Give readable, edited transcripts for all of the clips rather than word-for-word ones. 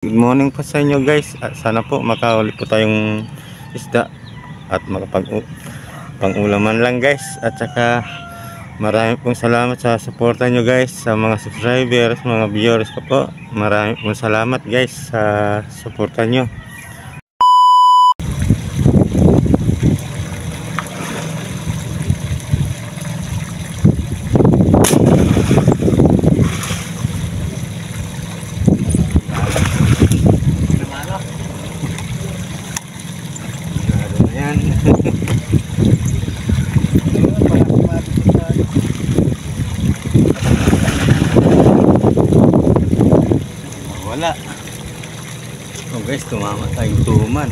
Good morning po sa inyo guys. Sana po makahuli po tayong isda at makapag-pang-ulaman lang guys. At saka marami pong salamat sa suporta nyo guys, sa mga subscribers, mga viewers ko po. Marami pong salamat guys sa suporta nyo. Wala. Oh guys, tumama tayong tuman.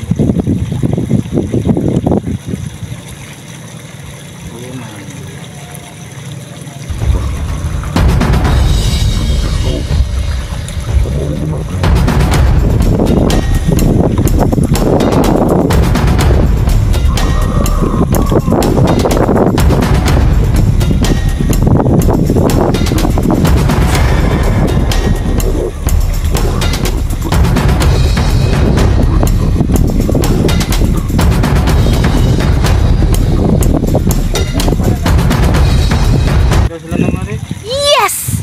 Yes!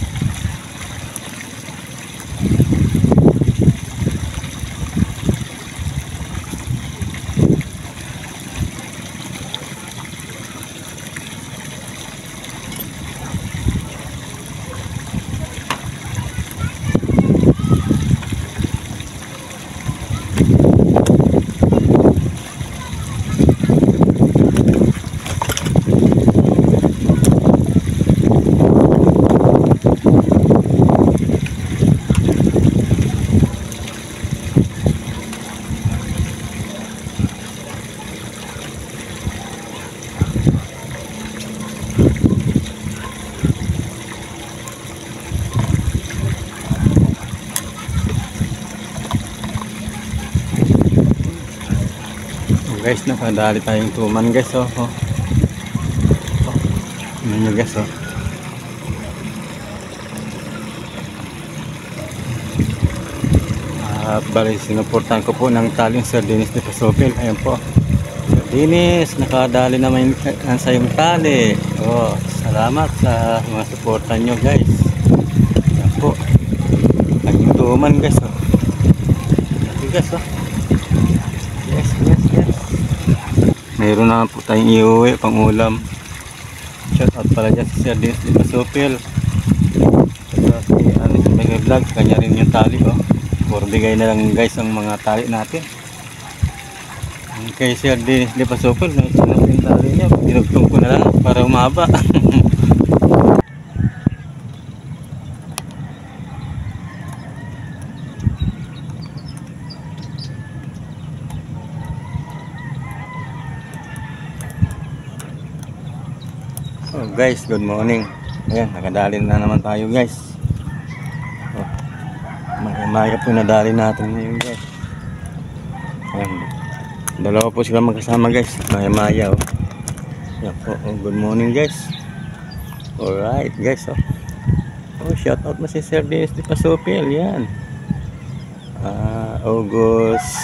Guys, nakadali tayong tuman guys. Ano nyo guys bali sinuportan ko po ng taling Sir Dennis de Pasopil. Ayan po, Sir Dennis, nakadali naman sa yung tali. Salamat sa mga suportan nyo guys. Ayan po, tayong tuman guys. Ito guys yes. Mayroon na po tayong iuwi pang ulam. Shout out pala dyan si Sir Dennis de Pasopil. Saka si Mega Vlog, kanya rin yung tali Puro bigay na lang guys ang mga tali natin. Kay Sir Dennis de Pasopil, may natin tali niya. Dinugtong ko na lang para umaba. Oh guys, good morning. Ayan, nakadali na naman tayo guys. Maya po nadali natin ngayon guys. Ayan, dalawa po sila magkasama guys. Maya Ayan po, good morning guys. Alright guys shout out mo si Sir Dennis de Pasopil. Yan, August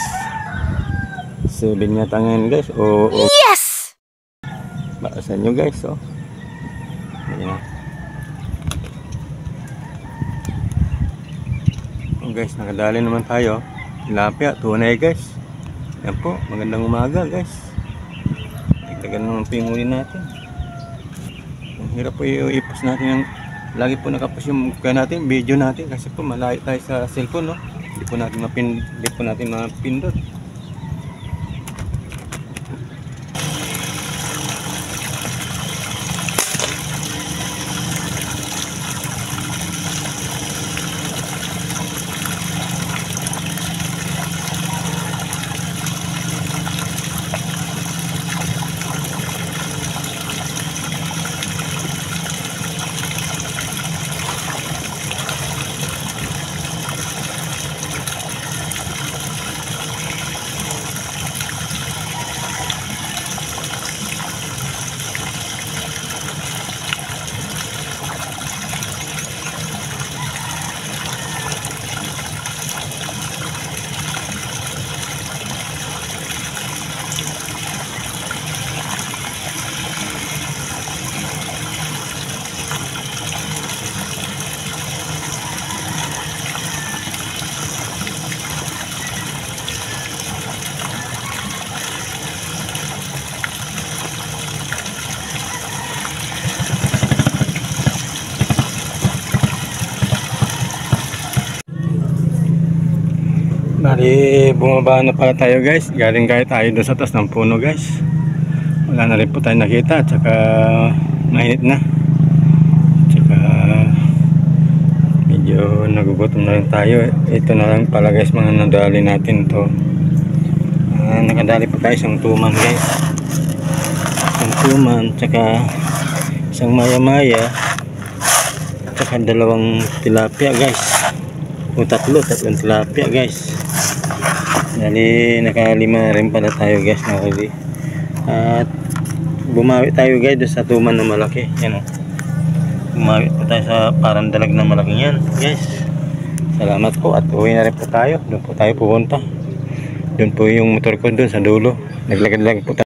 7 yata ngayon guys. Yes! Baasan nyo guys Ayan. Guys, nakadali naman tayo. Tilapia, tunay guys. Yan po, magandang umaga guys. Tigtagan naman po yung huli natin. Ang hirap po iipos natin yung, lagi po nakapos yung mukha natin, video natin, kasi po malayo tayo sa cellphone Hindi po natin mapindot. Bali, bumaba na pala tayo guys. Galing tayo doon sa taas ng puno guys. Wala na rin po tayo nakita. At saka mainit na. At saka medyo nagugutom na rin tayo. Ito na lang pala guys mga nadali natin to. Nakadali pa tayo isang tuman guys. Isang tuman. At saka isang maya-maya. At saka dalawang tilapia guys. O tatlong tilapia guys. Dali nakalima rin pala tayo guys na huli. At bumawi tayo guys sa tuman na malaki. Yan o. Bumawi po tayo sa parang dalag na malaki yan guys. Salamat po at uwi na rin po tayo. Doon po tayo pupunta. Doon po yung motor ko doon sa dulo. Naglagad-lag po tayo.